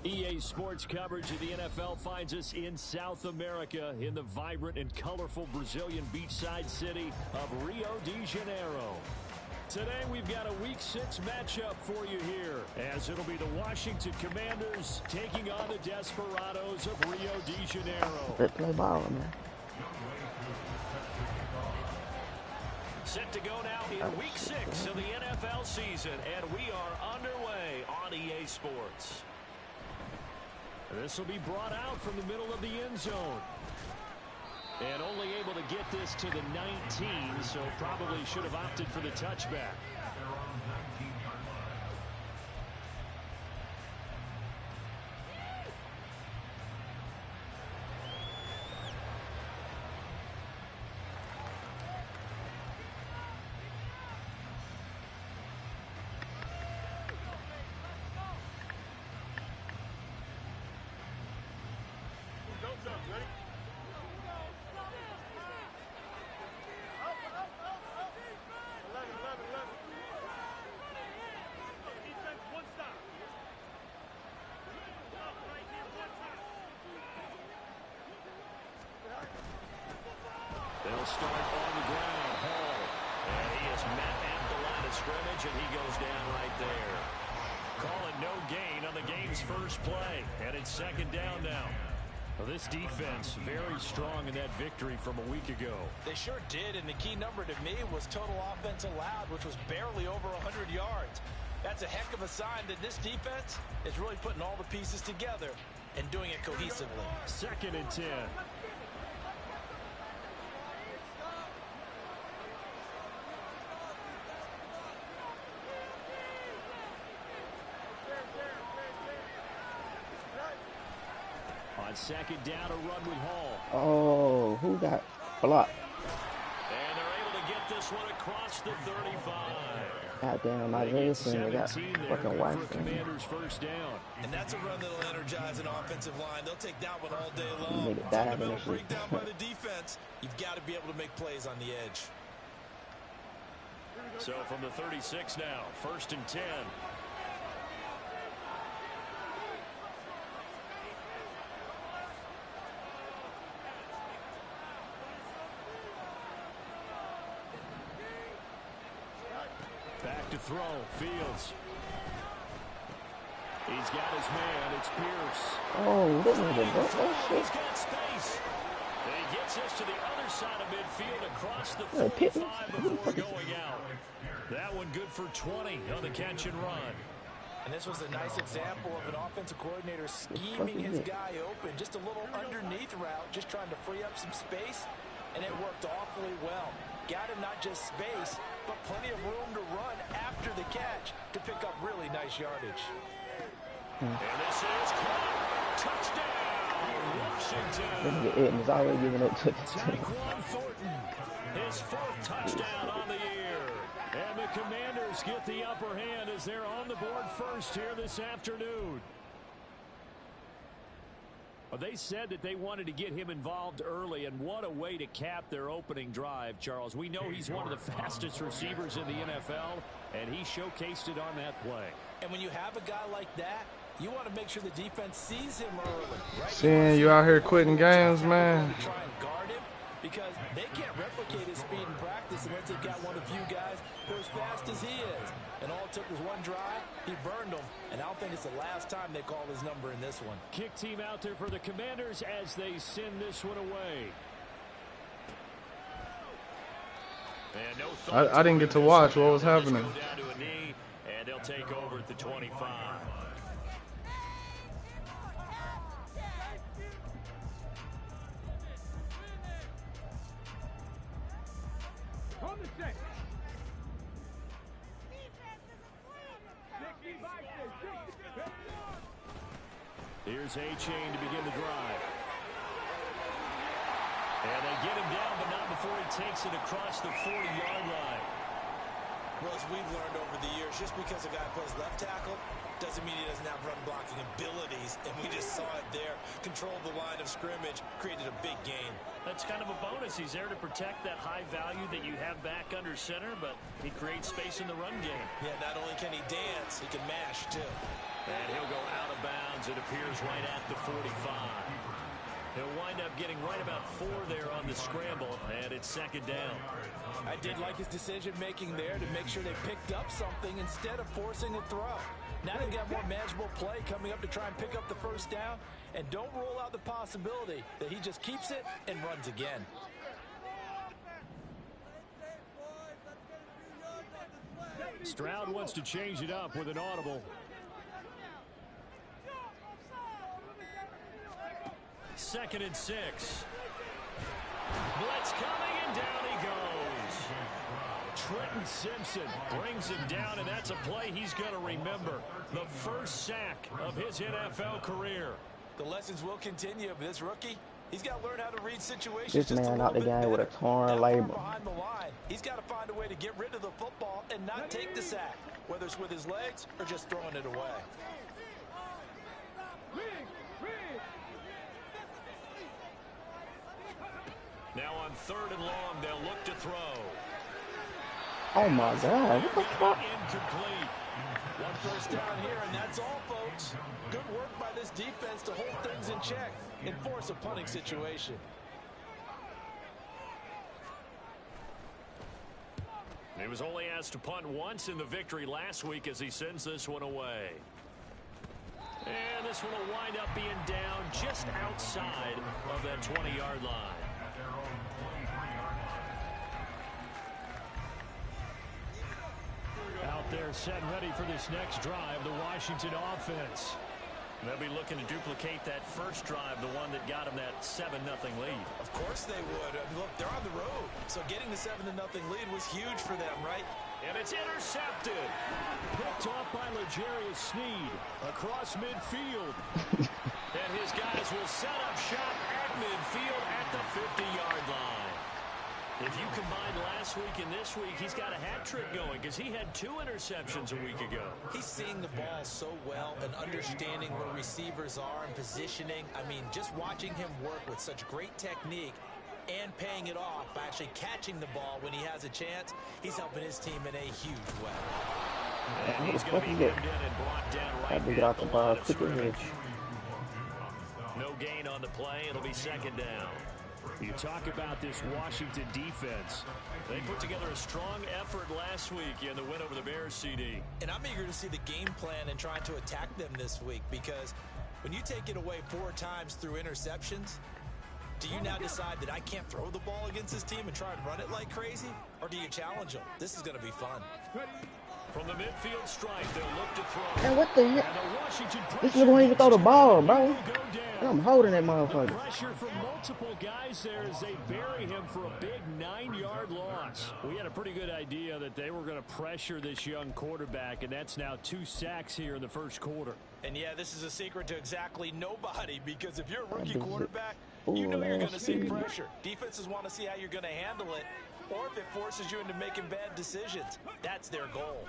EA Sports coverage of the NFL finds us in South America in the vibrant and colorful Brazilian beachside city of Rio de Janeiro. Today we've got a Week 6 matchup for you here, as it'll be the Washington Commanders taking on the Desperados of Rio de Janeiro. Let's play ball, man. Set to go now in Week 6 of the NFL season, and we are underway on EA Sports. This will be brought out from the middle of the end zone. And only able to get this to the 19, so probably should have opted for the touchback. They'll start on the ground. Hall. And he is met at the line of scrimmage, and he goes down right there. Calling no gain on the game's first play. And it's second down now. Well, this defense very strong in that victory from a week ago. They sure did, and the key number to me was total offense allowed, which was barely over 100 yards. That's a heck of a sign that this defense is really putting all the pieces together and doing it cohesively. Second and 10. On second down, a run with Hall. Oh, who got blocked? And they're able to get this one across the 35. Goddamn, my Jason, they got fucking white. Commanders first down. And that's a run that'll energize an offensive line. They'll take that one all day long. Make it dive in Fundamental the breakdown by the defense. You've got to be able to make plays on the edge. So from the 36 now, first and 10. Back to throw, Fields. He's got his man, it's Pierce. Oh, this is He's got space. And he gets us to the other side of midfield across the 45 before going out. That one good for 20 on the catch and run. And this was a nice example of an offensive coordinator scheming his guy open. Just a little underneath route, just trying to free up some space, and it worked awfully well. Got him not just space, but plenty of room to run after the catch to pick up really nice yardage. And this is caught. Touchdown, Washington. Edmonds already giving up to Tyquan Thornton, his fourth touchdown on the year. And the Commanders get the upper hand as they're on the board first here this afternoon. They said that they wanted to get him involved early, and what a way to cap their opening drive, Charles. We know he's one of the fastest receivers in the NFL, and he showcased it on that play. And when you have a guy like that, you want to make sure the defense sees him early. Right? Seeing you out here quitting games, man. Try and guard him because they can't replicate his speed in practice unless they've got one of the few guys who are as fast as he is. And all it took was one drive. He burned them. And I don't think it's the last time they call his number in this one. Kick team out there for the Commanders as they send this one away. I didn't get to watch what was happening. Down to a knee, and they'll take over at the 25. Here's A-Chain to begin the drive. And they get him down, but not before he takes it across the 40-yard line. Well, as we've learned over the years, just because a guy plays left tackle Doesn't mean he doesn't have run blocking abilities, and we just saw it there. Controlled the line of scrimmage, created a big gain. That's kind of a bonus. He's there to protect that high value that you have back under center, but he creates space in the run game. Yeah, not only can he dance, he can mash, too. And he'll go out of bounds. It appears right at the 45. He'll wind up getting right about 4 there on the scramble, and it's second down. I did like his decision-making there to make sure they picked up something instead of forcing a throw. Now they got more manageable play coming up to try and pick up the first down, and don't rule out the possibility that he just keeps it and runs again. Stroud wants to change it up with an audible. Second and 6. Blitz coming, and down he goes. Trenton Simpson brings him down, and that's a play he's going to remember. The first sack of his NFL career. The lessons will continue, but this rookie, he's got to learn how to read situations. This man out the game with a torn label. Behind the line, he's got to find a way to get rid of the football and not take the sack, whether it's with his legs or just throwing it away. Now on 3rd and long, they'll look to throw. Oh my God! What the fuck? Incomplete. One first down here, and that's all, folks. Good work by this defense to hold things in check and force a punting situation. He was only asked to punt once in the victory last week as he sends this one away. And this one will wind up being down just outside of that 20-yard line. Out there set and ready for this next drive, the Washington offense. They'll be looking to duplicate that first drive, the one that got them that 7-0 lead. Of course they would. I mean, look, they're on the road, so getting the 7-0 lead was huge for them, right? And it's intercepted. Picked off by L'Jarius Sneed across midfield. And his guys will set up shop at midfield at the 50-yard line. If you combine last week and this week, he's got a hat trick going because he had 2 interceptions a week ago. He's seeing the ball so well and understanding where receivers are and positioning. I mean, just watching him work with such great technique and paying it off by actually catching the ball when he has a chance, he's helping his team in a huge way. And he's going to be hemmed in and brought down right at the line of scrimmage. No gain on the play. It'll be second down. You talk about this Washington defense. They put together a strong effort last week in the win over the Bears, CD. And I'm eager to see the game plan and trying to attack them this week, because when you take it away 4 times through interceptions, do you now decide that I can't throw the ball against this team and try and run it like crazy? Or do you challenge them? This is going to be fun. From the midfield stripe, they'll look to throw. Man, what the heck? This nigga won't even throw the ball, bro. And I'm holding that motherfucker. Pressure from multiple guys there as they bury him for a big 9-yard loss. We had a pretty good idea that they were going to pressure this young quarterback, and that's now 2 sacks here in the first quarter. And yeah, this is a secret to exactly nobody, because if you're a rookie quarterback, you know you're going to see pressure. Defenses want to see how you're going to handle it, or if it forces you into making bad decisions. That's their goal.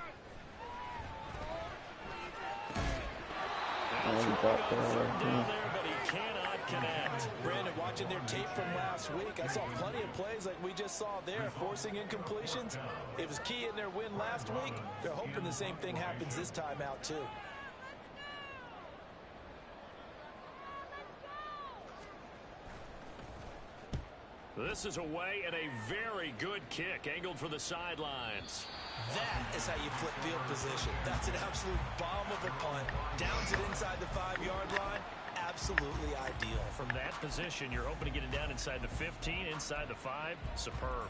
But he cannot connect. Brandon, watching their tape from last week, I saw plenty of plays like we just saw there, forcing incompletions. It was key in their win last week. They're hoping the same thing happens this time out, too. This is away and a very good kick, angled for the sidelines. That is how you flip field position. That's an absolute bomb of a punt. Downs it inside the 5-yard line. Absolutely ideal. From that position, you're hoping to get it down inside the 15, inside the 5. Superb.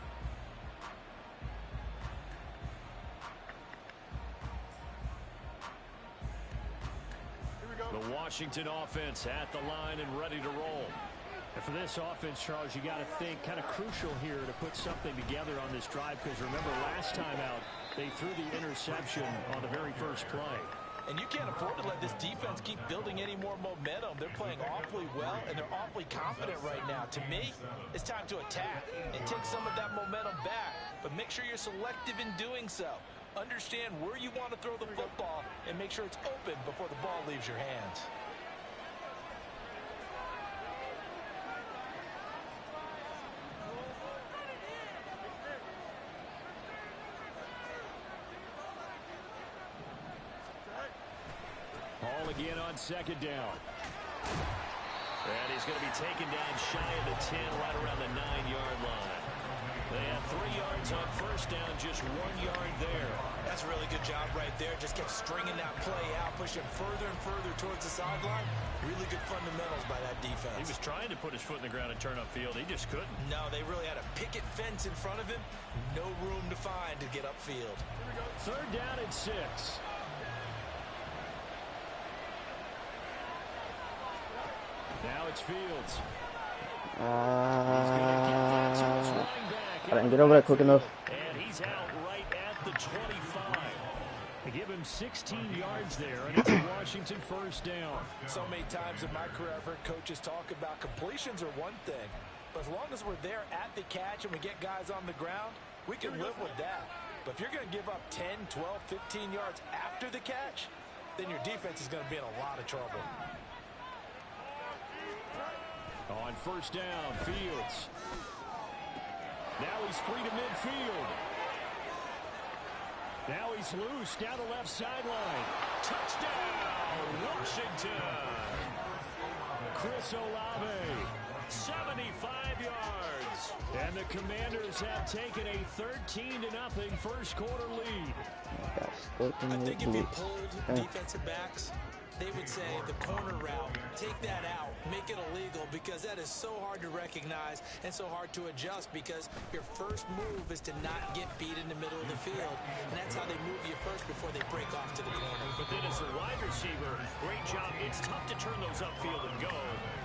The Washington offense at the line and ready to roll. And for this offense, Charles, you got to think kind of crucial here to put something together on this drive, because remember last time out, they threw the interception on the very first play. And you can't afford to let this defense keep building any more momentum. They're playing awfully well, and they're awfully confident right now. To me, it's time to attack and take some of that momentum back, but make sure you're selective in doing so. Understand where you want to throw the football and make sure it's open before the ball leaves your hands. Ball again on second down. And he's going to be taken down shy of the 10, right around the 9-yard line. They had 3 yards on first down, just 1 yard there. That's a really good job right there. Just kept stringing that play out, pushing further and further towards the sideline. Really good fundamentals by that defense. He was trying to put his foot in the ground and turn upfield. He just couldn't. No, they really had a picket fence in front of him. No room to find to get upfield. Third down and 6. Now it's Fields. I didn't get over that quick enough. And he's out right at the 25. They give him 16 yards there, and it's a Washington first down. So many times in my career, I've heard coaches talk about completions are one thing, but as long as we're there at the catch and we get guys on the ground, we can live with that. But if you're going to give up 10, 12, 15 yards after the catch, then your defense is going to be in a lot of trouble. On first down, Fields. Now he's free to midfield. Now he's loose down the left sideline. Touchdown, Washington. Chris Olave, 75 yards. And the Commanders have taken a 13-0 first quarter lead. I think if you pulled defensive backs, they would say the corner route, take that out, make it illegal, because that is so hard to recognize and so hard to adjust, because your first move is to not get beat in the middle of the field, and that's how they move you first before they break off to the corner. But then as a wide receiver, great job. It's tough to turn those upfield and go,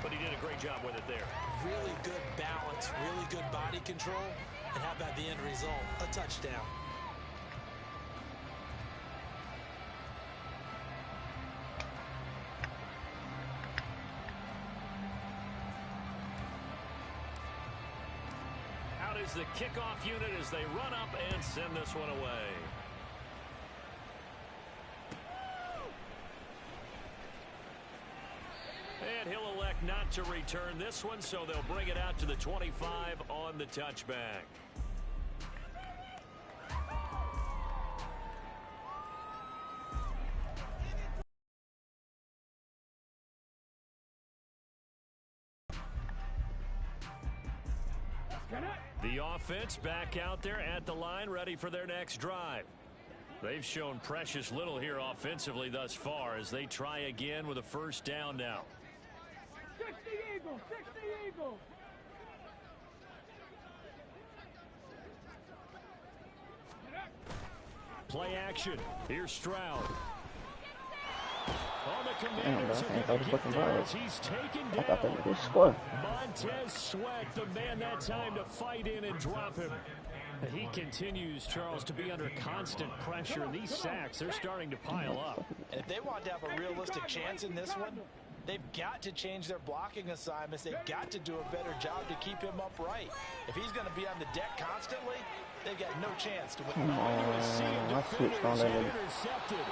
but he did a great job with it there. Really good balance, really good body control, and how about the end result? A touchdown. Is the kickoff unit as they run up and send this one away. And he'll elect not to return this one, so they'll bring it out to the 25 on the touchback. The offense back out there at the line, ready for their next drive. They've shown precious little here offensively thus far as they try again with a first down now. 60 Eagles, 60 Eagles. Play action. Here's Stroud. He's taken down. Montez Sweat, the man that time to fight in and drop him. He continues, Charles, to be under constant pressure. And these sacks, they're starting to pile up. And if they want to have a realistic chance in this one, they've got to change their blocking assignments. They've got to do a better job to keep him upright. If he's going to be on the deck constantly, they've got no chance to win. Intercepted.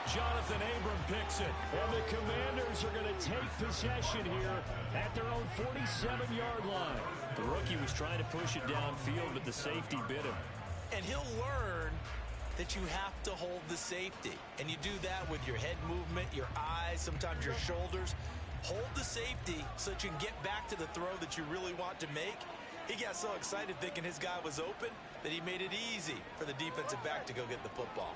Jonathan Abram picks it, and the Commanders are going to take possession here at their own 47-yard line. The rookie was trying to push it downfield, but the safety bit him. And he'll learn that you have to hold the safety, and you do that with your head movement, your eyes, sometimes your shoulders. Hold the safety so that you can get back to the throw that you really want to make. He got so excited thinking his guy was open that he made it easy for the defensive back to go get the football.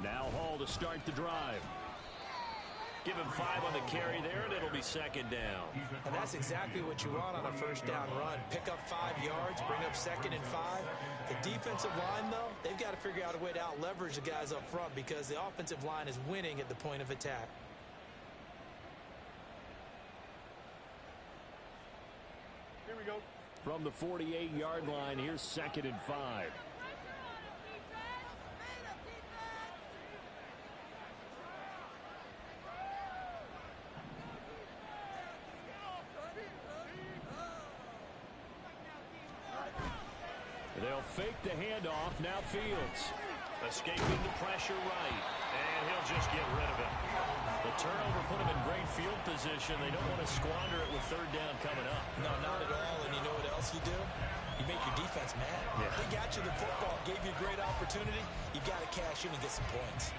Now Hall to start the drive. Give him 5 on the carry there, and it'll be second down. And that's exactly what you want on a first down run. Pick up 5 yards, bring up 2nd and 5. The defensive line, though, they've got to figure out a way to out-leverage the guys up front because the offensive line is winning at the point of attack. Here we go. From the 48-yard line, here's 2nd and 5. They'll fake the handoff. Now Fields. Escaping the pressure right. And he'll just get rid of it. The turnover put him in great field position. They don't want to squander it with third down coming up. No, not at all. And you know what else you do? You make your defense mad. Yeah. They got you the football, gave you a great opportunity. You got to cash in and get some points.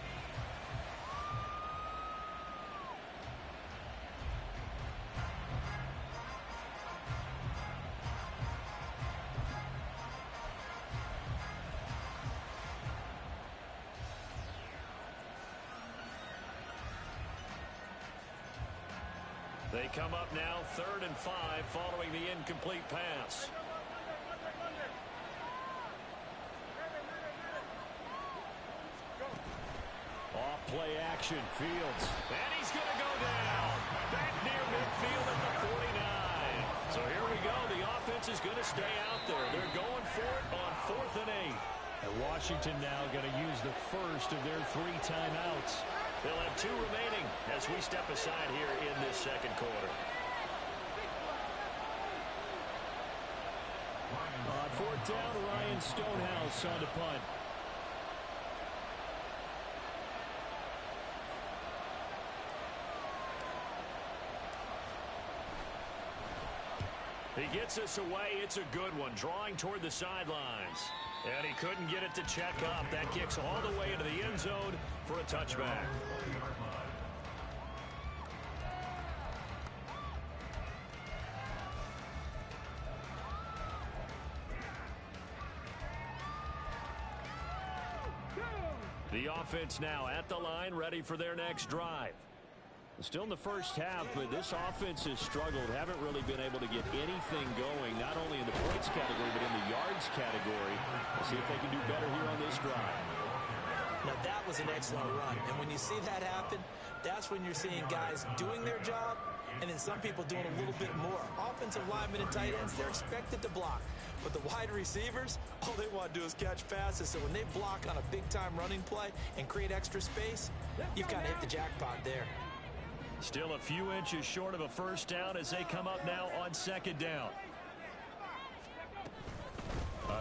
They come up now 3rd and 5 following the incomplete pass. Off play action, Fields. And he's going to go down. Back near midfield at the 49. So here we go. The offense is going to stay out there. They're going for it on 4th and 8. And Washington now going to use the first of their 3 timeouts. They'll have 2 remaining as we step aside here in this second quarter. On 4th down, Ryan Stonehouse on the punt. He gets us away. It's a good one, drawing toward the sidelines. And he couldn't get it to check up. That kicks all the way into the end zone for a touchback. The offense now at the line, ready for their next drive. Still in the first half, but this offense has struggled. Haven't really been able to get anything going, not only in the points category, but in the yards category. We'll see if they can do better here on this drive. Now, that was an excellent run. And when you see that happen, that's when you're seeing guys doing their job and then some people doing a little bit more. Offensive linemen and tight ends, they're expected to block. But the wide receivers, all they want to do is catch passes. So when they block on a big-time running play and create extra space, you've kind of hit the jackpot there. Still a few inches short of a first down as they come up now on 2nd down.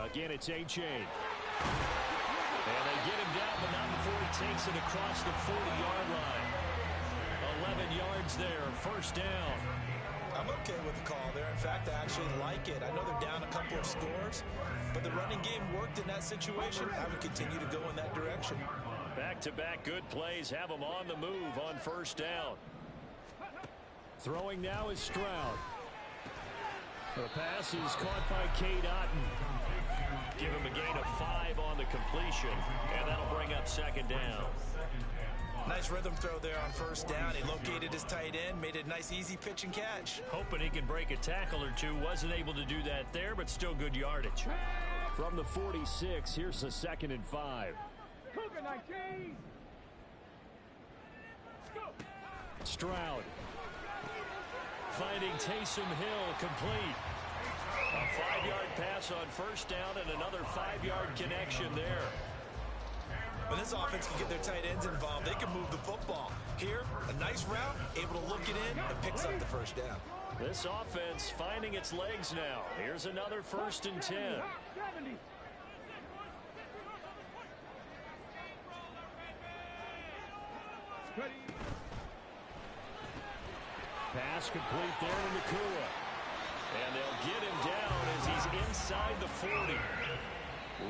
Again, it's Achane. And they get him down, but not before he takes it across the 40-yard line. 11 yards there, first down. I'm okay with the call there. In fact, I actually like it. I know they're down a couple of scores, but the running game worked in that situation. I would continue to go in that direction. Back-to-back good plays have them on the move on first down. Throwing now is Stroud. The pass is caught by Cade Otton. Give him a gain of 5 on the completion, and that'll bring up 2nd down. Nice rhythm throw there on first down. He located his tight end, made it a nice easy pitch and catch. Hoping he can break a tackle or two. Wasn't able to do that there, but still good yardage. From the 46, here's a 2nd and 5. Stroud. Finding Taysom Hill complete. A 5-yard pass on first down and another 5-yard connection there. When this offense can get their tight ends involved, they can move the football. Here, a nice route, able to look it in, and picks up the first down. This offense finding its legs now. Here's another 1st and 10. Pass complete there to Nakua. And they'll get him down as he's inside the 40.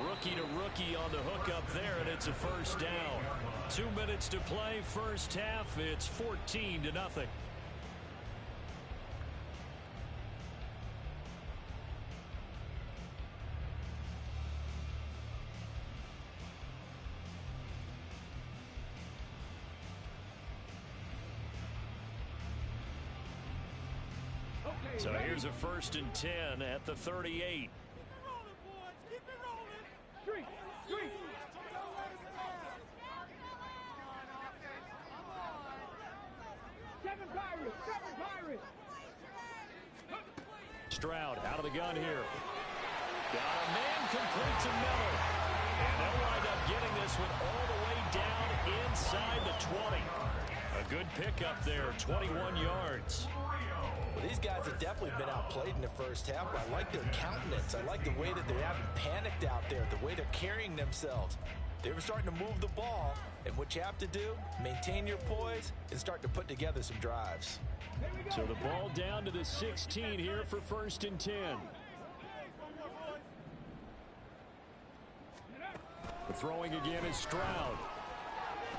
Rookie to rookie on the hook up there, and it's a first down. 2 minutes to play, first half. It's 14-0. So here's a 1st and 10 at the 38. Stroud out of the gun here. Got a man complete to Miller. And they'll wind up getting this one all the way down inside the 20. A good pickup there, 21 yards. Well, these guys have definitely been outplayed in the first half, but I like their countenance. I like the way that they haven't panicked out there, the way they're carrying themselves. They were starting to move the ball, and what you have to do, maintain your poise and start to put together some drives. So the ball down to the 16 here for 1st and 10. The throwing again is Stroud.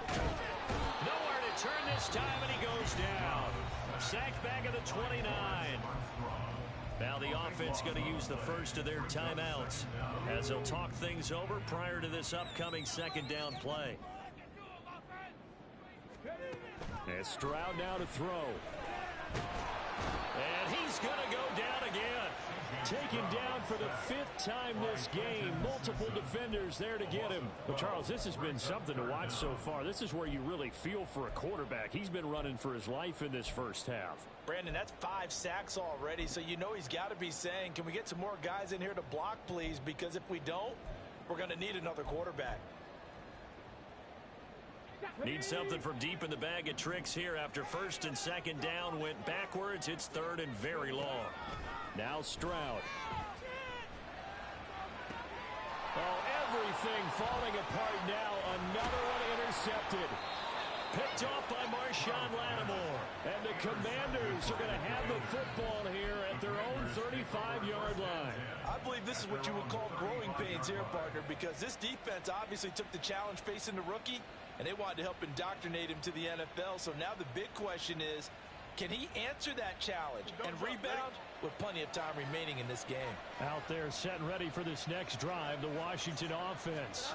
Nowhere to turn this time, and he goes down. Sacked back at the 29. Now the offense going to use the first of their timeouts as they'll talk things over prior to this upcoming 2nd down play. And Stroud now to throw. And he's going to go down again. Taken down for the 5th time this game. Multiple defenders there to get him. But, Charles, this has been something to watch so far. This is where you really feel for a quarterback. He's been running for his life in this first half. Brandon, that's 5 sacks already, so you know he's got to be saying, can we get some more guys in here to block, please? Because if we don't, we're going to need another quarterback. Need something from deep in the bag of tricks here after 1st and 2nd down went backwards. It's 3rd and very long. Now Stroud. Oh, everything falling apart now. Another one intercepted. Picked off by Marshawn Lattimore. And the Commanders are going to have the football here at their own 35-yard line. I believe this is what you would call growing pains here, partner, because this defense obviously took the challenge facing the rookie, and they wanted to help indoctrinate him to the NFL. So now the big question is, can he answer that challenge and rebound with plenty of time remaining in this game? Out there setting ready for this next drive, the Washington offense.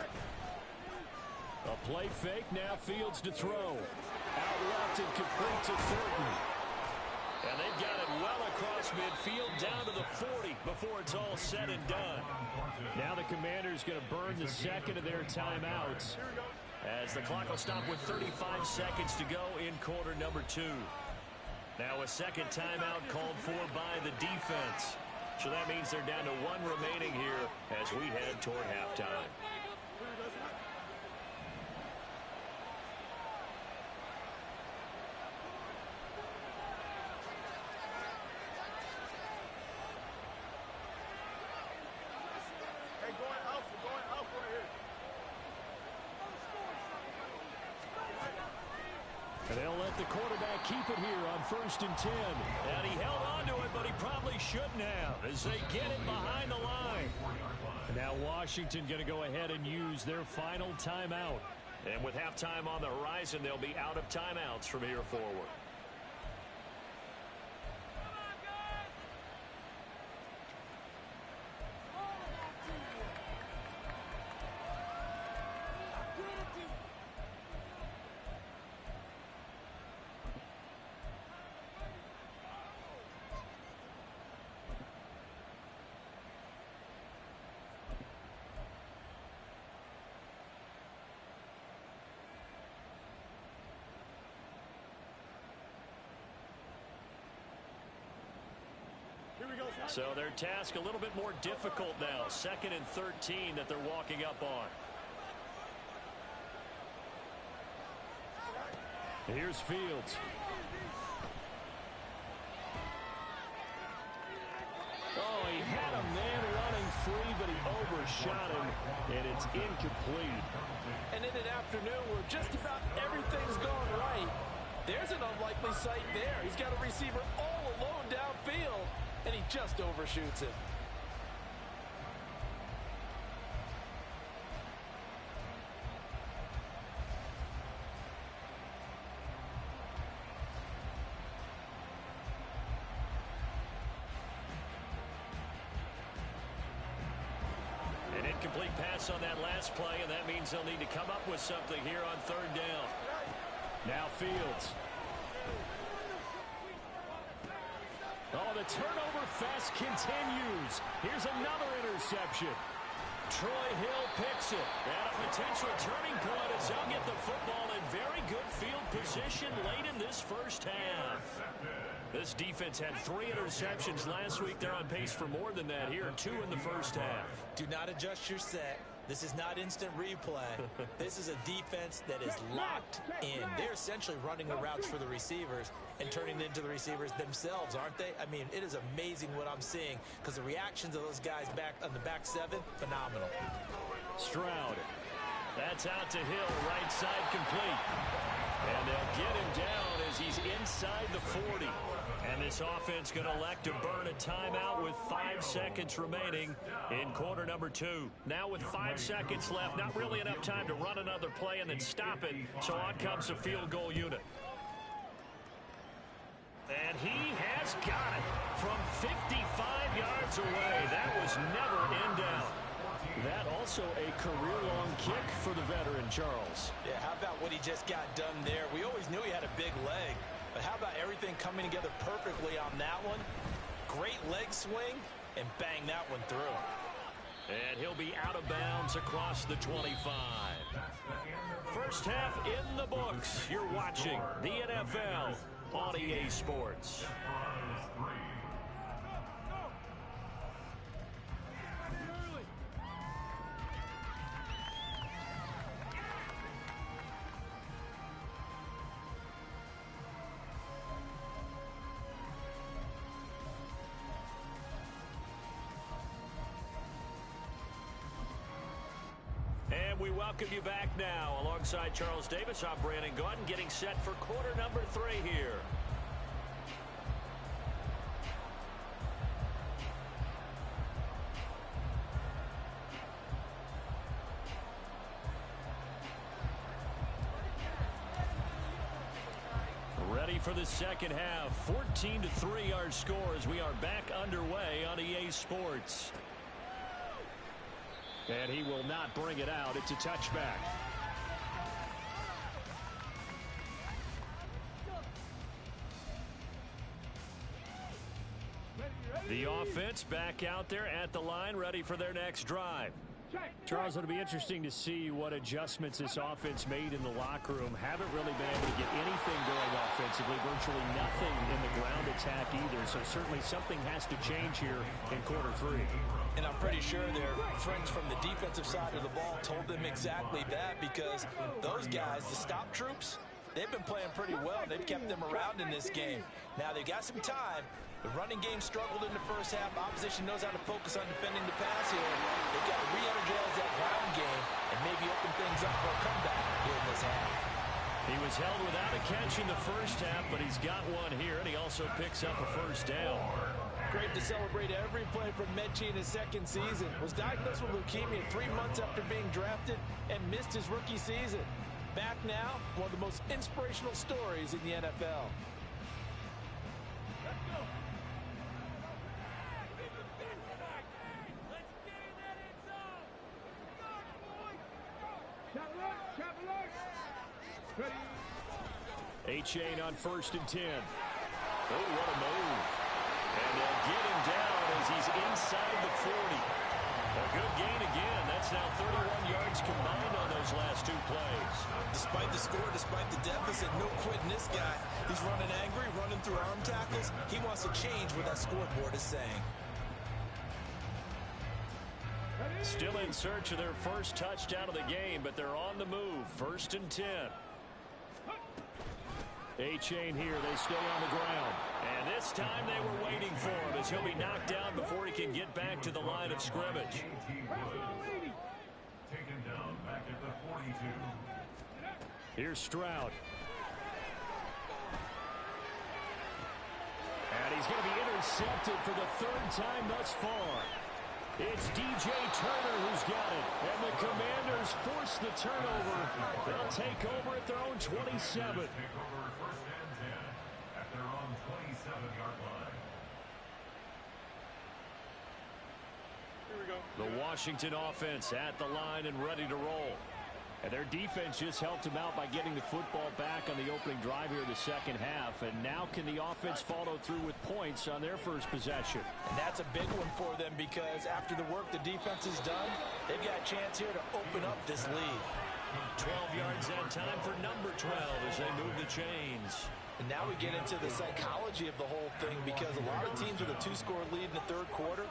A play fake, now Fields to throw. Out left and complete to Thornton. And they've got it well across midfield down to the 40 before it's all said and done. Now the Commanders going to burn the 2nd of their timeouts as the clock will stop with 35 seconds to go in quarter number 2. Now a 2nd timeout called for by the defense. So that means they're down to 1 remaining here as we head toward halftime. And they'll let the quarterback keep it here on 1st and 10. And he held on to it, but he probably shouldn't have as they get it behind the line. And now Washington going to go ahead and use their final timeout. And with halftime on the horizon, they'll be out of timeouts from here forward. So their task a little bit more difficult now. 2nd and 13 that they're walking up on. Here's Fields. Oh, he had a man running free, but he overshot him, and it's incomplete. And in an afternoon where just about everything's gone right, there's an unlikely sight there. He's got a receiver all alone downfield, and he just overshoots it. An incomplete pass on that last play, and that means they'll need to come up with something here on 3rd down. Now Fields. Oh, the turnover fest continues. Here's another interception. Troy Hill picks it. And a potential turning point as they'll get the football in very good field position late in this first half. This defense had 3 interceptions last week. They're on pace for more than that here. 2 in the first half. Do not adjust your set. This is not instant replay. This is a defense that is locked in. They're essentially running the routes for the receivers and turning it into the receivers themselves, aren't they? I mean, it is amazing what I'm seeing because the reactions of those guys back on the back seven, phenomenal. Stroud. That's out to Hill, right side complete. And they'll get him down as he's inside the 40. And this offense going to elect to burn a timeout with 5 seconds remaining in quarter number 2. Now with 5 seconds left, not really enough time to run another play and then stop it. So on comes the field goal unit. And he has got it from 55 yards away. That was never in doubt. That also a career-long kick for the veteran, Charles. Yeah, how about what he just got done there? We always knew he had a big leg, but how about everything coming together perfectly on that one? Great leg swing, and bang that one through. And he'll be out of bounds across the 25. First half in the books. You're watching the NFL on EA Sports. And we welcome you back now. Alongside Charles Davis, I'm Brandon Gaudin, getting set for quarter number 3 here. Ready for the second half. 14-3 our score as we are back underway on EA Sports. And he will not bring it out. It's a touchback. The offense back out there at the line, ready for their next drive. Charles, it'll be interesting to see what adjustments this offense made in the locker room. Haven't really been able to get anything going offensively, virtually nothing in the ground attack either. So certainly something has to change here in quarter 3. And I'm pretty sure their friends from the defensive side of the ball told them exactly that, because those guys, the stop troops, they've been playing pretty well. They've kept them around in this game. Now they've got some time. The running game struggled in the first half. Opposition knows how to focus on defending the pass here. They've got to re-energize that ground game and maybe open things up for a comeback here in this half. He was held without a catch in the first half, but he's got one here, and he also picks up a first down. Great to celebrate every play from Mechie in his second season. Was diagnosed with leukemia 3 months after being drafted and missed his rookie season. Back now, one of the most inspirational stories in the NFL. Let's go. Achane on 1st and 10. Oh, what a move. And they'll get him down as he's inside the 40. A good gain again. That's now 31 yards combined on those last 2 plays. Despite the score, despite the deficit, no quitting this guy. He's running angry, running through arm tackles. He wants to change what that scoreboard is saying. Still in search of their first touchdown of the game, but they're on the move. 1st and 10. Achane here. They stay on the ground. And this time they were waiting for him as he'll be knocked down before he can get back to the line of scrimmage. Taken down back at the 42. Here's Stroud. And he's going to be intercepted for the 3rd time thus far. It's DJ Turner who's got it. And the Commanders force the turnover. They'll take over at their own 27. Take over 1st and 10 at their own 27-yard line. Here we go. The Washington offense at the line and ready to roll. And their defense just helped them out by getting the football back on the opening drive here in the second half. And now can the offense follow through with points on their first possession? And that's a big one for them, because after the work the defense has done, they've got a chance here to open up this lead. 12 yards that time for number 12 as they move the chains. And now we get into the psychology of the whole thing, because a lot of teams with a 2-score lead in the 3rd quarter,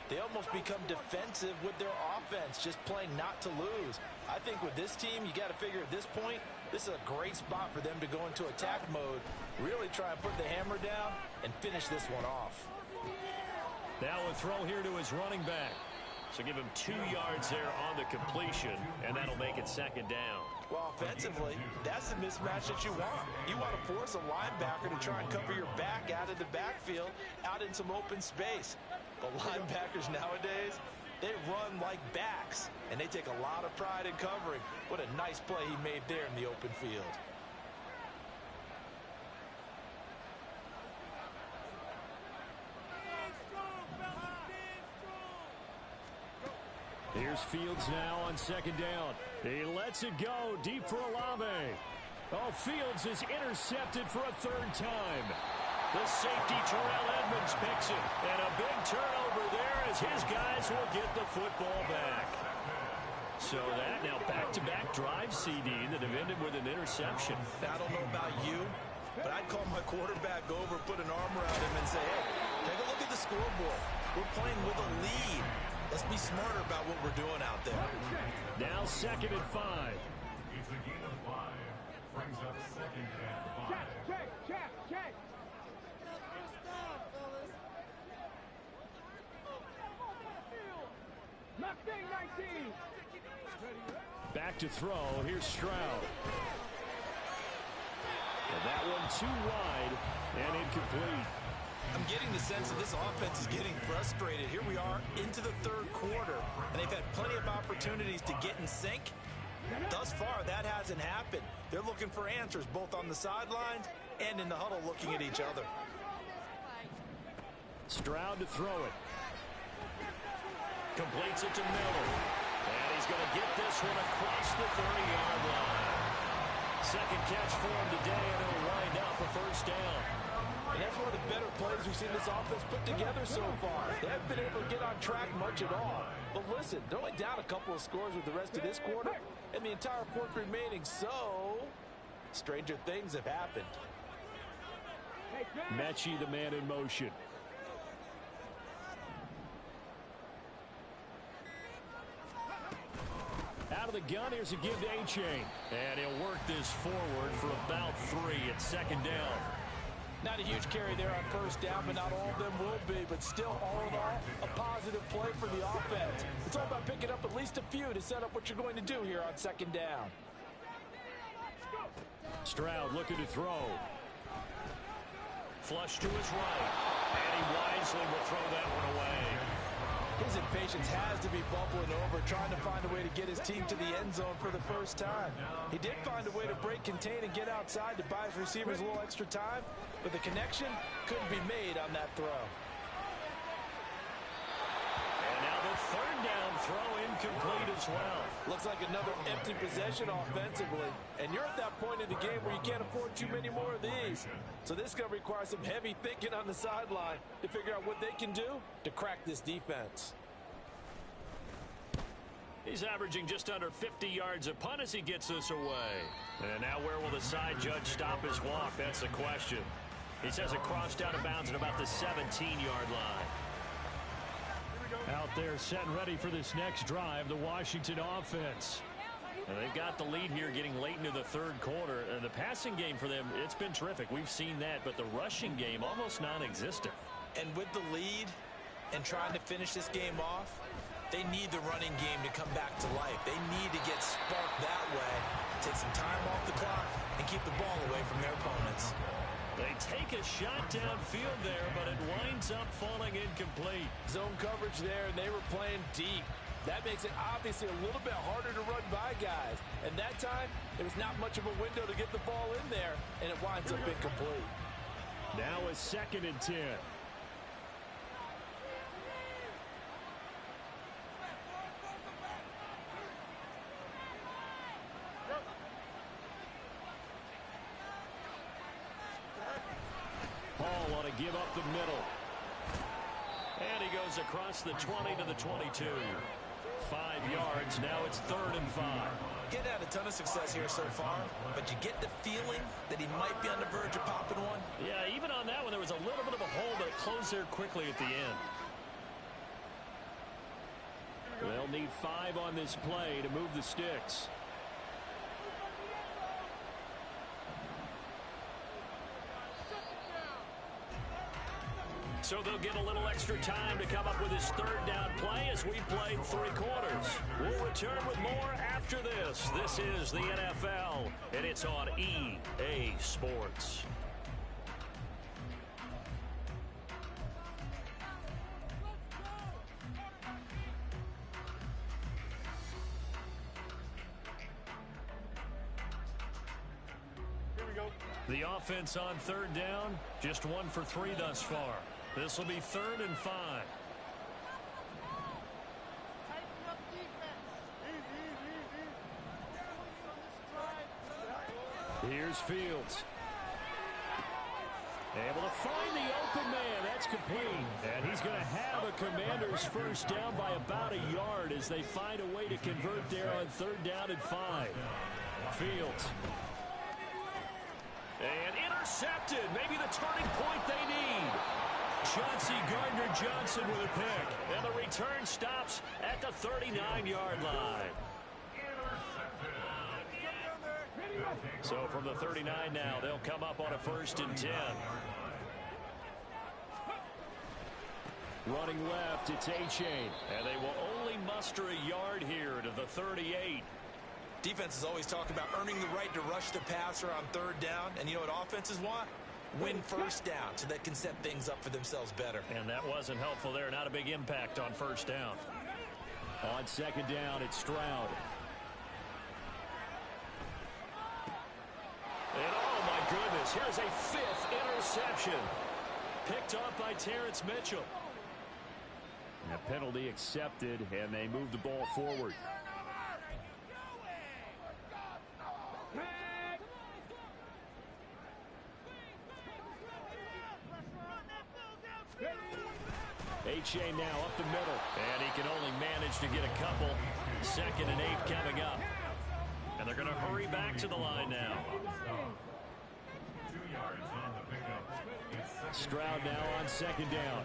They almost become defensive with their offense, just playing not to lose. I think with this team, you got to figure at this point, this is a great spot for them to go into attack mode, really try and put the hammer down and finish this one off. Now a throw here to his running back. So give him 2 yards there on the completion, and that'll make it second down. Well, offensively, that's the mismatch that you want. You want to force a linebacker to try and cover your back out of the backfield, out in some open space. But linebackers nowadays, they run like backs, and they take a lot of pride in covering. What a nice play he made there in the open field. Here's Fields now on second down. He lets it go deep for Olave. Oh, Fields is intercepted for a 3rd time. The safety, Terrell Edmonds, picks it. And a big turnover there as his guys will get the football back. So that now back-to-back drive CD that have ended with an interception. Now, I don't know about you, but I'd call my quarterback over, put an arm around him, and say, hey, take a look at the scoreboard. We're playing with a lead. Let's be smarter about what we're doing out there. Now 2nd and 5. It's a gain of 5. Brings up 2nd and 5. Check. Mustang 19. Back to throw. Here's Stroud. And that one too wide and incomplete. I'm getting the sense that this offense is getting frustrated. Here we are into the 3rd quarter, and they've had plenty of opportunities to get in sync. Thus far, that hasn't happened. They're looking for answers both on the sidelines and in the huddle looking at each other. Stroud to throw it. Completes it to Miller. And he's going to get this one across the 30-yard line. 2nd catch for him today, and he'll wind up a 1st down. And that's one of the better plays we've seen this offense put together so far. They haven't been able to get on track much at all. But listen, they're only down a couple of scores with the rest of this quarter, and the entire 4th remaining. So, stranger things have happened. Mechie, the man in motion. Out of the gun, here's a give to A-Chain. And he'll work this forward for about 3 at 2nd down. Not a huge carry there on 1st down, but not all of them will be. But still, all in all, a positive play for the offense. It's all about picking up at least a few to set up what you're going to do here on 2nd down. Stroud looking to throw. Flush to his right. And he wisely will throw that one away. His impatience has to be bubbling over, trying to find a way to get his team to the end zone for the 1st time. He did find a way to break, contain, and get outside to buy his receivers a little extra time, but the connection couldn't be made on that throw. And now the 3rd down throw incomplete as well. Looks like another empty possession offensively, and you're at that point in the game where you can't afford too many more of these. So this is going to require some heavy thinking on the sideline to figure out what they can do to crack this defense. He's averaging just under 50 yards a punt as he gets this away. And now where will the side judge stop his walk? That's the question. He says it crossed out of bounds at about the 17-yard line. Out there set and ready for this next drive, the Washington offense. And they've got the lead here getting late into the 3rd quarter. And the passing game for them, it's been terrific. We've seen that, but the rushing game almost non-existent. And with the lead and trying to finish this game off, they need the running game to come back to life. They need to get sparked that way, take some time off the clock, and keep the ball away from their opponents. They take a shot downfield there, but it winds up falling incomplete. Zone coverage there, and they were playing deep. That makes it obviously a little bit harder to run by guys. And that time, there was not much of a window to get the ball in there, and it winds up incomplete. Now a 2nd and 10. Hall on a give up the middle. And he goes across the 20 to the 22. 5 yards. Now it's 3rd and 5. Getting had a ton of success here so far, but you get the feeling that he might be on the verge of popping one. Yeah, even on that one, there was a little bit of a hole, but it closed there quickly at the end. They'll need 5 on this play to move the sticks. So they'll get a little extra time to come up with his 3rd down play as we played 3 quarters. We'll return with more after this. This is the NFL, and it's on EA Sports. The offense on 3rd down, just 1 for 3 thus far. This will be 3rd and 5. Here's Fields. Able to find the open man. That's complete. And he's going to have a Commanders 1st down by about a yard as they find a way to convert there on 3rd down and 5. Fields. And intercepted. Maybe the turning point they need. Chauncey Gardner-Johnson with a pick. And the return stops at the 39-yard line. So from the 39 now, they'll come up on a 1st and 10. Running left, it's A-Chain. And they will only muster a yard here to the 38. Defenses always talk about earning the right to rush the passer on 3rd down. And you know what offenses want? Win 1st down so they can set things up for themselves better. And that wasn't helpful there. Not a big impact on 1st down. On 2nd down, it's Stroud. And oh my goodness, here's a 5th interception. Picked up by Terrence Mitchell. And a penalty accepted, and they move the ball forward. A-Chain now up the middle, and he can only manage to get a couple. 2nd and 8 coming up. And they're going to hurry back to the line now. 2 yards on the pickup. Stroud now on 2nd down.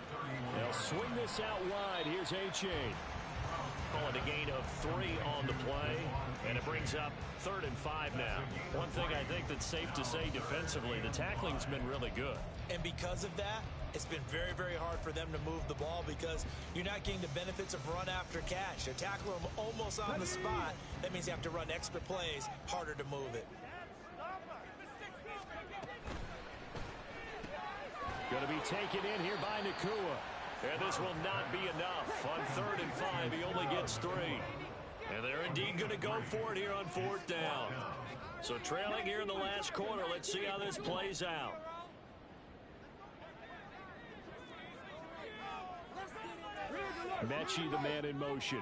They'll swing this out wide. Here's A-Chain. Calling a gain of 3 on the play, and it brings up 3rd and 5 now. One thing I think that's safe to say defensively, the tackling's been really good. And because of that, it's been very, very hard for them to move the ball because you're not getting the benefits of run after catch. They're tackling them almost on the spot. That means you have to run extra plays, harder to move it. Going to be taken in here by Nacua. And this will not be enough. On 3rd and 5, he only gets 3. And they're indeed going to go for it here on 4th down. So trailing here in the last quarter. Let's see how this plays out. Mechie, the man in motion.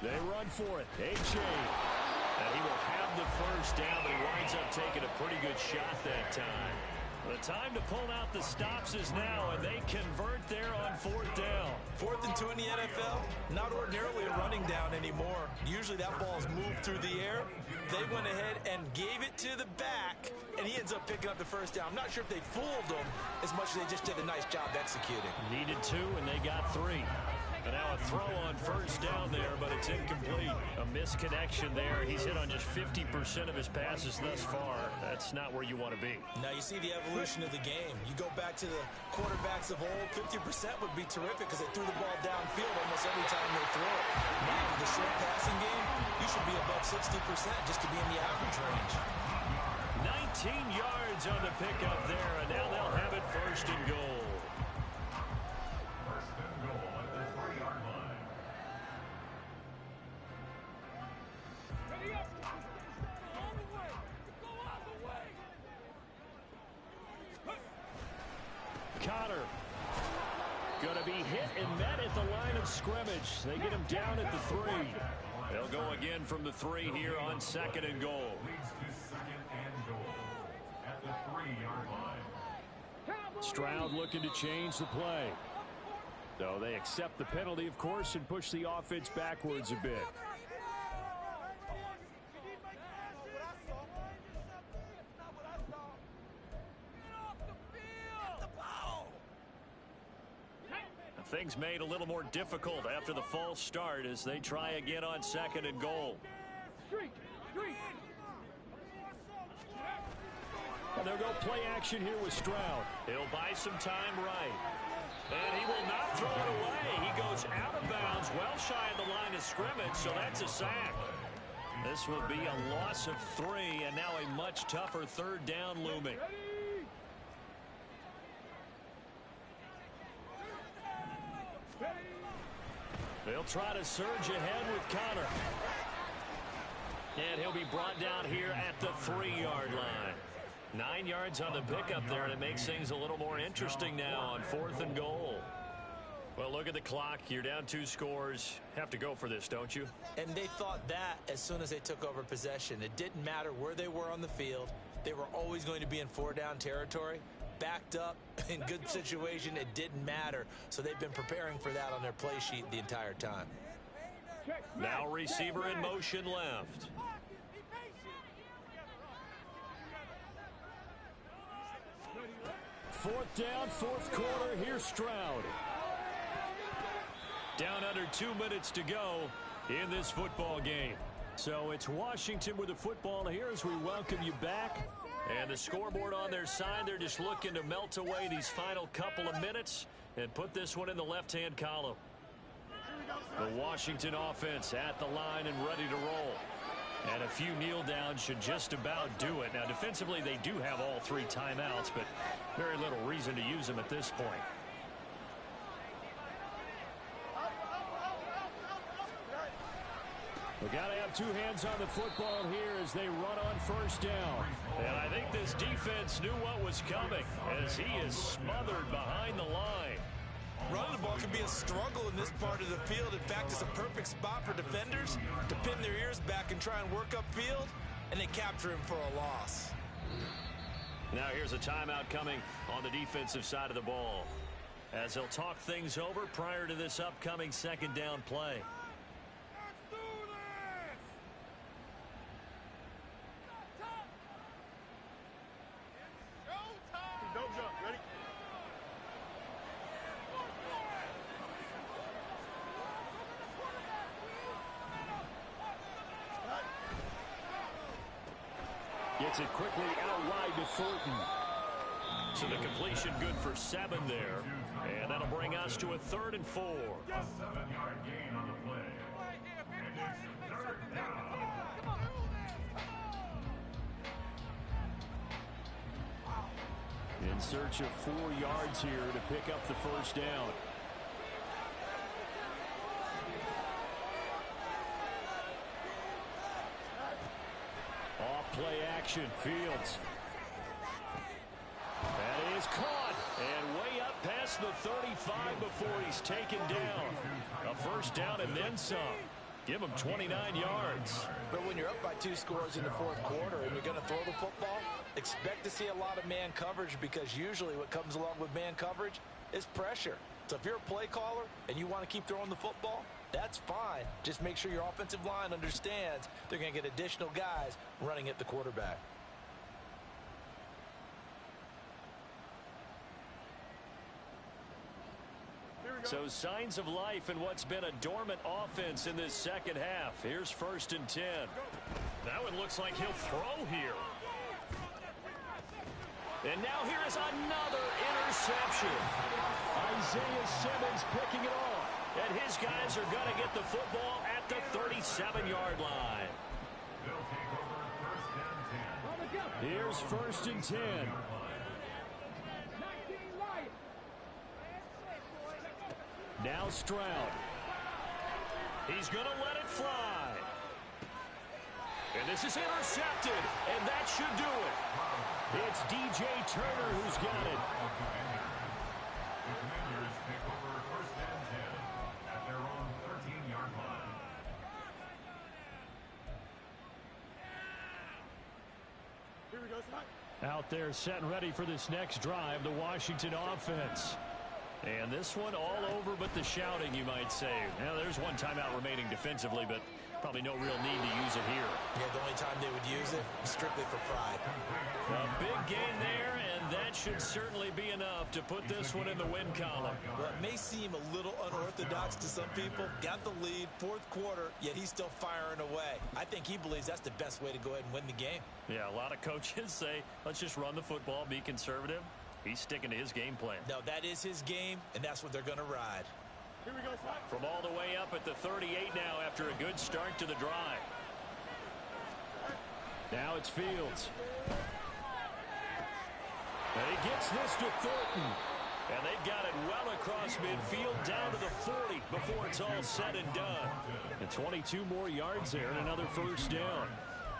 They run for it. A-Chain. And he will have the 1st down, but he winds up taking a pretty good shot that time. The time to pull out the stops is now, and they convert there on 4th down. 4th and 2 in the NFL, not ordinarily a running down anymore. Usually that ball's moved through the air. They went ahead and gave it to the back, and he ends up picking up the 1st down. I'm not sure if they fooled him as much as they just did a nice job executing. Needed 2, and they got 3. And now a throw on 1st down there, but it's incomplete. A misconnection there. He's hit on just 50% of his passes thus far. That's not where you want to be. Now you see the evolution of the game. You go back to the quarterbacks of old, 50% would be terrific because they threw the ball downfield almost every time they throw it. Now with the short passing game, you should be above 60% just to be in the average range. 19 yards on the pickup there, and now they'll have it 1st and goal. Connor going to be hit and met at the line of scrimmage. They get him down at the 3. They'll go again from the 3 here on 2nd and goal. Leads to 2nd and goal at the 3-yard line. Stroud looking to change the play. So they accept the penalty, of course, and push the offense backwards a bit. Things made a little more difficult after the false start as they try again on 2nd and goal. Street. And they'll go play action here with Stroud. He'll buy some time right. And he will not throw it away. He goes out of bounds, well shy of the line of scrimmage, so that's a sack. This will be a loss of 3, and now a much tougher 3rd down looming. They'll try to surge ahead with Connor. And he'll be brought down here at the 3-yard line. 9 yards on the pickup there, and it makes things a little more interesting now on 4th and goal. Well, look at the clock. You're down 2 scores. Have to go for this, don't you? And they thought that as soon as they took over possession. It didn't matter where they were on the field. They were always going to be in 4-down territory. Backed up, in good situation, it didn't matter. So they've been preparing for that on their play sheet the entire time. Now receiver in motion left. Fourth down, 4th quarter. Here's Stroud. Down under 2 minutes to go in this football game. So it's Washington with the football here as we welcome you back. And the scoreboard on their side, they're just looking to melt away these final couple of minutes and put this one in the left-hand column. The Washington offense at the line and ready to roll. And a few kneel downs should just about do it. Now, defensively, they do have all 3 timeouts, but very little reason to use them at this point. We got to have 2 hands on the football here as they run on 1st down. And I think this defense knew what was coming as he is smothered behind the line. Running the ball can be a struggle in this part of the field. In fact, it's a perfect spot for defenders to pin their ears back and try and work upfield, and they capture him for a loss. Now here's a timeout coming on the defensive side of the ball as they'll talk things over prior to this upcoming 2nd down play. Gets it quickly out wide to Thornton. So the completion good for 7 there. And that'll bring us to a 3rd and 4. A 7-yard gain on the play. And it's 3rd down. In search of 4 yards here to pick up the 1st down. Off play action, Fields. That is caught and way up past the 35 before he's taken down. A 1st down and then some. Give him 29 yards. But when you're up by 2 scores in the 4th quarter and you're going to throw the football, expect to see a lot of man coverage because usually what comes along with man coverage is pressure. So if you're a play caller and you want to keep throwing the football, that's fine. Just make sure your offensive line understands they're going to get additional guys running at the quarterback. So signs of life in what's been a dormant offense in this 2nd half. Here's 1st and 10. That one looks like he'll throw here. And now here is another interception. Isaiah Simmons picking it off. And his guys are going to get the football at the 37-yard line. They'll take over 1st and 10. Here's 1st and 10. Now Stroud. He's going to let it fly. And this is intercepted, and that should do it. It's DJ Turner who's got it. The Commanders take over 1st and 10 at their own 13-yard line. Here we go, Smite. Out there set and ready for this next drive, the Washington offense. And this one all over but the shouting, you might say. Now, there's one timeout remaining defensively, but probably no real need to use it here. Yeah, the only time they would use it is strictly for pride. A big gain there, and that should certainly be enough to put this one in the win column. Well, it may seem a little unorthodox to some people. Got the lead, fourth quarter, yet he's still firing away. I think he believes that's the best way to go ahead and win the game. Yeah, a lot of coaches say, let's just run the football, be conservative. He's sticking to his game plan. No, that is his game, and that's what they're going to ride. Here we go, slide. From all the way up at the 38 now after a good start to the drive. Now it's Fields. And he gets this to Thornton. And they've got it well across midfield down to the 40 before it's all said and done. And 22 more yards there and another first down.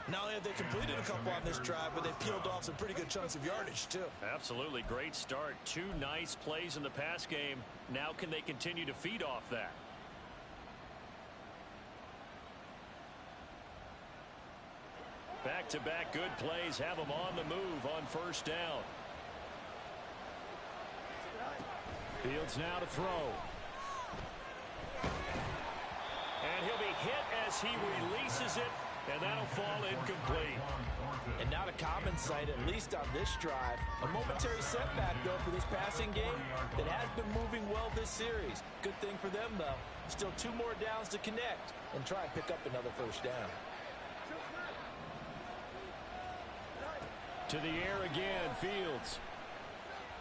Not only have they completed a couple on this drive, but they peeled off some pretty good chunks of yardage, too. Absolutely great start. 2 nice plays in the pass game. Now can they continue to feed off that? Back-to-back good plays have them on the move on first down. Fields now to throw. And he'll be hit as he releases it, and that'll fall incomplete. And not a common sight, at least on this drive. A momentary setback, though, for this passing game that has been moving well this series. Good thing for them, though. Still 2 more downs to connect and try and pick up another first down. To the air again, Fields.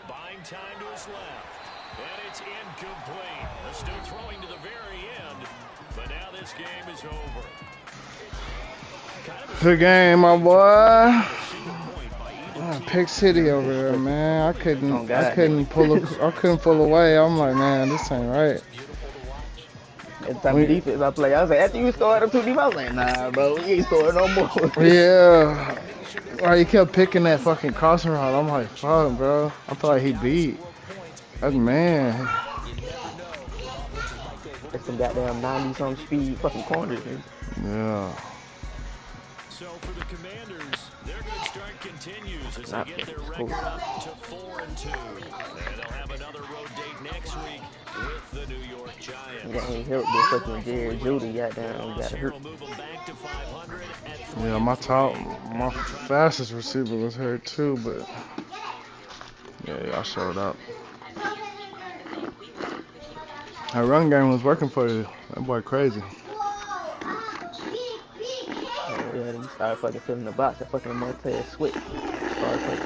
Buying time to his left. And it's incomplete. They're still throwing to the very end. But now this game is over. Good game, my boy. Pick City over there, man. I couldn't pull away. I'm like, man, this ain't right. It's time of defense I play. I was like, after you scored up 2 deep, I was like, nah, bro, you ain't scoring no more. Yeah. Like, he kept picking that fucking crossing route. I'm like, fuck, bro. I thought like he beat. That's man. That's some goddamn 90-something speed fucking corners, man. Yeah. So for the Commanders, their good start continues as they get their record up to 4-2. And they'll have another road date next week with the New York Giants. That ain't helped this fucking Jerry Judy goddamn got hurt. Yeah, my fastest receiver was hurt too, but yeah, y'all showed up. That run game was working for you. That boy crazy. Yeah, he started fucking filling the box. That fucking Montez Sweat started